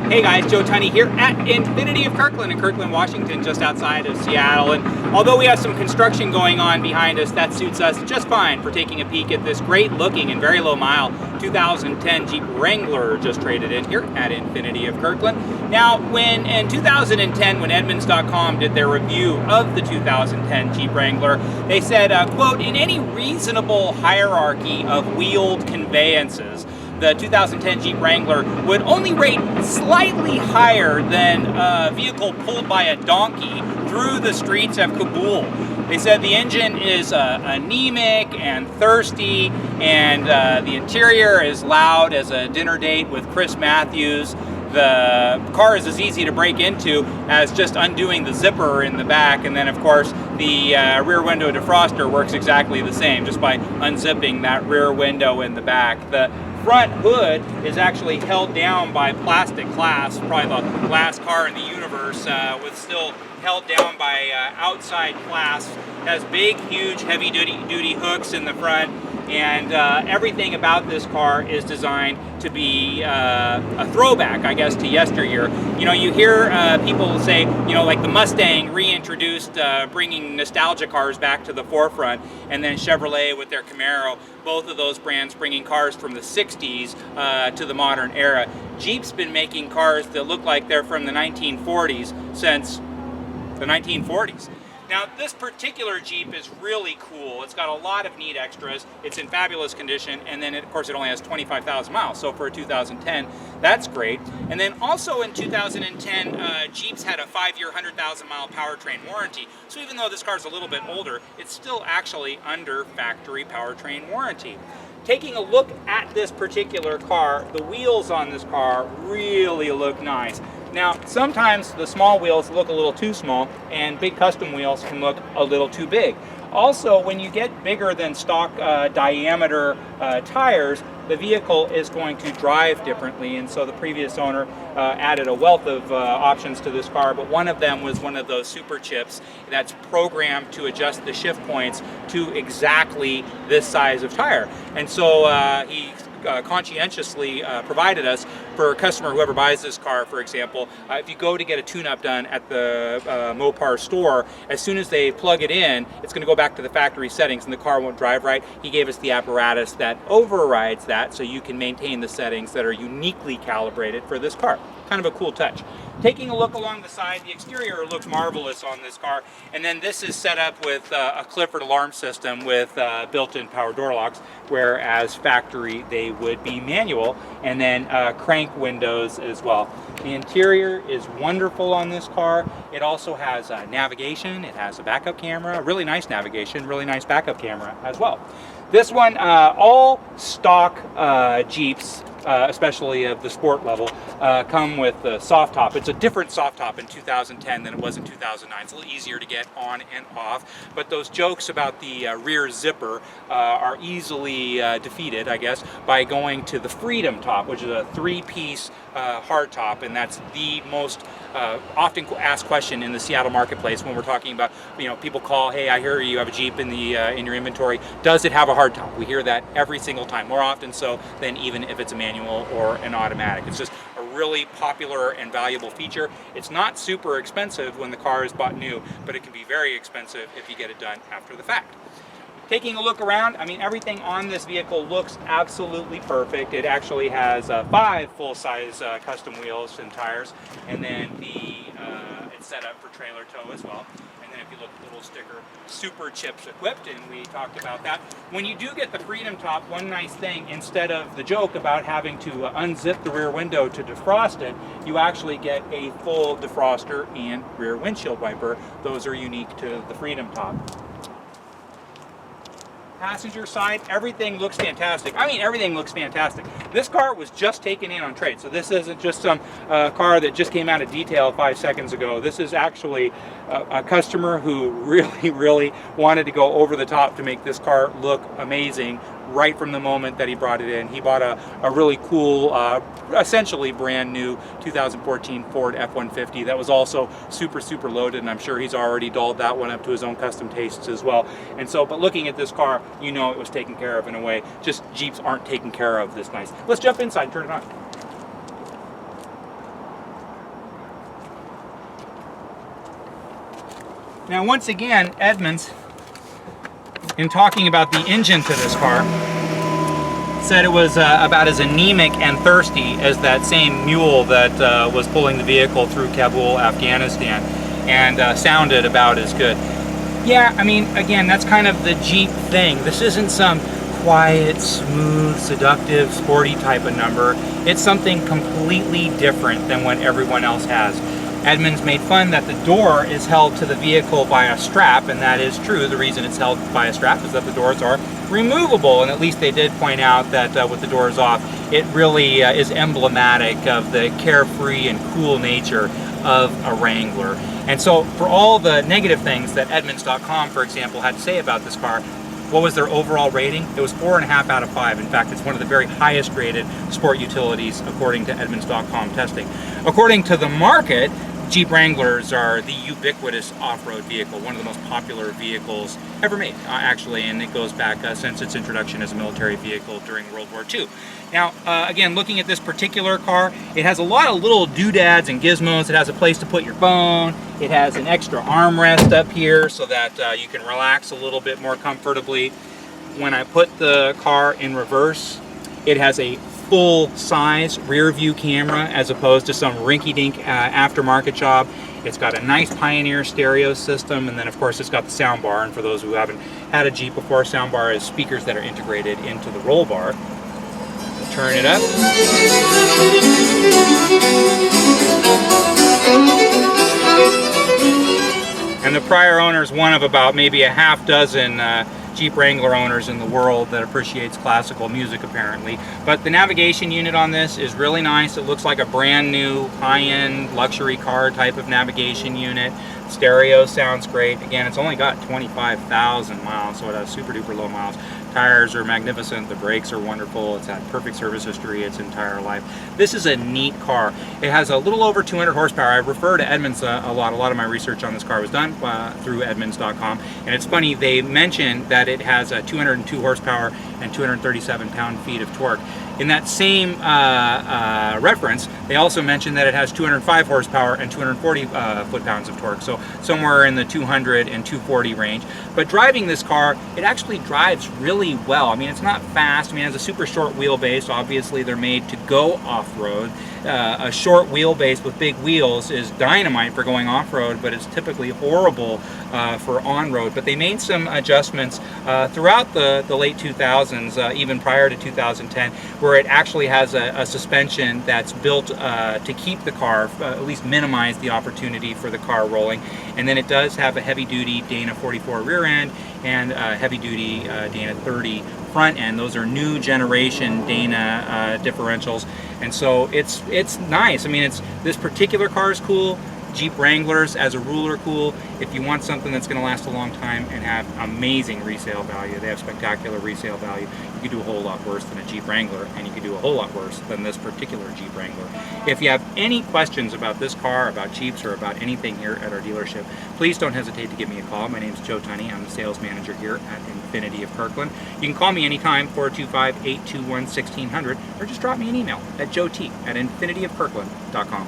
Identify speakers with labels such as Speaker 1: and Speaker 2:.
Speaker 1: Hey guys, Joe Tunney here at Infiniti of Kirkland in Kirkland, Washington, just outside of Seattle. And although we have some construction going on behind us, that suits us just fine for taking a peek at this great looking and very low mile 2010 Jeep Wrangler just traded in here at Infiniti of Kirkland. Now, in 2010, when Edmunds.com did their review of the 2010 Jeep Wrangler, they said, quote, in any reasonable hierarchy of wheeled conveyances, the 2010 Jeep Wrangler would only rate slightly higher than a vehicle pulled by a donkey through the streets of Kabul. They said the engine is anemic and thirsty, and the interior is loud as a dinner date with Chris Matthews. The car is as easy to break into as just undoing the zipper in the back, and then of course the rear window defroster works exactly the same, just by unzipping that rear window in the back. The front hood is actually held down by plastic glass, probably the last car in the universe with still held down by outside glass. It has big, huge, heavy-duty hooks in the front, and everything about this car is designed to be a throwback, I guess, to yesteryear. You know, you hear people say, you know, like the Mustang reintroduced, bringing nostalgia cars back to the forefront, and then Chevrolet with their Camaro, both of those brands bringing cars from the 60s to the modern era. Jeep's been making cars that look like they're from the 1940s since the 1940s. Now, this particular Jeep is really cool. It's got a lot of neat extras. It's in fabulous condition, and then of course it only has 25,000 miles, so for a 2010, that's great. And then also in 2010, Jeeps had a 5-year, 100,000 mile powertrain warranty. So even though this car's a little bit older, it's still actually under factory powertrain warranty. Taking a look at this particular car, the wheels on this car really look nice. Now, sometimes the small wheels look a little too small, and big custom wheels can look a little too big. Also, when you get bigger than stock diameter tires, the vehicle is going to drive differently, and so the previous owner added a wealth of options to this car, but one of them was one of those super chips that's programmed to adjust the shift points to exactly this size of tire. And so he conscientiously provided us, for a customer, whoever buys this car, for example, if you go to get a tune-up done at the Mopar store, as soon as they plug it in, it's going to go back to the factory settings and the car won't drive right. He gave us the apparatus that overrides that, so you can maintain the settings that are uniquely calibrated for this car. Kind of a cool touch. Taking a look along the side, the exterior looks marvelous on this car, and then this is set up with a Clifford alarm system with built-in power door locks, whereas factory they would be manual, and then crank windows as well. The interior is wonderful on this car. It also has navigation, it has a backup camera, really nice navigation, really nice backup camera as well. This one, all stock Jeeps, especially of the sport level, come with the soft top. It's a different soft top in 2010 than it was in 2009. It's a little easier to get on and off, but those jokes about the rear zipper are easily defeated, I guess, by going to the Freedom top, which is a 3-piece hard top, and that's the most often asked question in the Seattle marketplace when we're talking about, you know, people call, hey, I hear you have a Jeep in the in your inventory. Does it have a hard top? We hear that every single time, more often so than even if it's a manual or an automatic. It's just a really popular and valuable feature. It's not super expensive when the car is bought new, but it can be very expensive if you get it done after the fact. Taking a look around, I mean, everything on this vehicle looks absolutely perfect. It actually has 5 full-size custom wheels and tires, and then it's set up for trailer tow as well. And then if you look at the little sticker, super chips equipped, and we talked about that. When you do get the Freedom top, one nice thing, instead of the joke about having to unzip the rear window to defrost it, you actually get a full defroster and rear windshield wiper. Those are unique to the Freedom top. Passenger side, everything looks fantastic. I mean, everything looks fantastic. This car was just taken in on trade, so this isn't just some car that just came out of detail 5 seconds ago. This is actually a customer who really wanted to go over the top to make this car look amazing right from the moment that he brought it in. He bought a really cool, essentially brand new 2014 Ford F-150 that was also super loaded, and I'm sure he's already dolled that one up to his own custom tastes as well. And so, but looking at this car, you know it was taken care of in a way. Just Jeeps aren't taken care of this nice. Let's jump inside and turn it on. Now once again, Edmunds, in talking about the engine to this car, said it was about as anemic and thirsty as that same mule that was pulling the vehicle through Kabul, Afghanistan, and sounded about as good. Yeah, I mean, again, that's kind of the Jeep thing. This isn't some quiet, smooth, seductive, sporty type of number. It's something completely different than what everyone else has. Edmunds made fun that the door is held to the vehicle by a strap, and that is true. The reason it's held by a strap is that the doors are removable, and at least they did point out that with the doors off, it really is emblematic of the carefree and cool nature of a Wrangler. And so for all the negative things that Edmunds.com, for example, had to say about this car, what was their overall rating? It was 4.5 out of 5. In fact, it's one of the very highest rated sport utilities according to Edmunds.com testing. According to the market, Jeep Wranglers are the ubiquitous off-road vehicle, one of the most popular vehicles ever made, actually, and it goes back since its introduction as a military vehicle during World War II. Now, again, looking at this particular car, it has a lot of little doodads and gizmos. It has a place to put your phone. It has an extra armrest up here so that you can relax a little bit more comfortably. When I put the car in reverse, it has a full-size rear view camera as opposed to some rinky-dink aftermarket job. It's got a nice Pioneer stereo system, and then of course it's got the sound bar, and for those who haven't had a Jeep before, sound bar is speakers that are integrated into the roll bar. Turn it up. And the prior owner is one of about maybe a half dozen Jeep Wrangler owners in the world that appreciates classical music, apparently. But the navigation unit on this is really nice. It looks like a brand new high-end luxury car type of navigation unit. Stereo sounds great. Again, it's only got 25,000 miles, so it has super duper low miles. Tires are magnificent. The brakes are wonderful. It's had perfect service history its entire life. This is a neat car. It has a little over 200 horsepower. I refer to Edmunds a lot. A lot of my research on this car was done through Edmunds.com. And it's funny, they mentioned that it has 202 horsepower and 237 pound-feet of torque. In that same reference, they also mentioned that it has 205 horsepower and 240 foot-pounds of torque, so somewhere in the 200 and 240 range. But driving this car, it actually drives really well. I mean, it's not fast. I mean, it has a super short wheelbase. Obviously, they're made to go off-road. A short wheelbase with big wheels is dynamite for going off-road, but it's typically horrible for on-road. But they made some adjustments throughout the late 2000s, even prior to 2010, where it actually has a suspension that's built to keep the car, at least minimize the opportunity for the car rolling. And then it does have a heavy-duty Dana 44 rear end and a heavy-duty Dana 30 front end. Those are new generation Dana differentials, and so it's nice. I mean, this particular car is cool. Jeep Wranglers as a rule are cool. If you want something that's going to last a long time and have amazing resale value, they have spectacular resale value. You could do a whole lot worse than a Jeep Wrangler, and you could do a whole lot worse than this particular Jeep Wrangler. If you have any questions about this car, about Jeeps, or about anything here at our dealership, please don't hesitate to give me a call. My name is Joe Tunney. I'm the sales manager here at Infiniti of Kirkland. You can call me anytime, 425-821-1600, or just drop me an email at joet@infinitiofkirkland.com.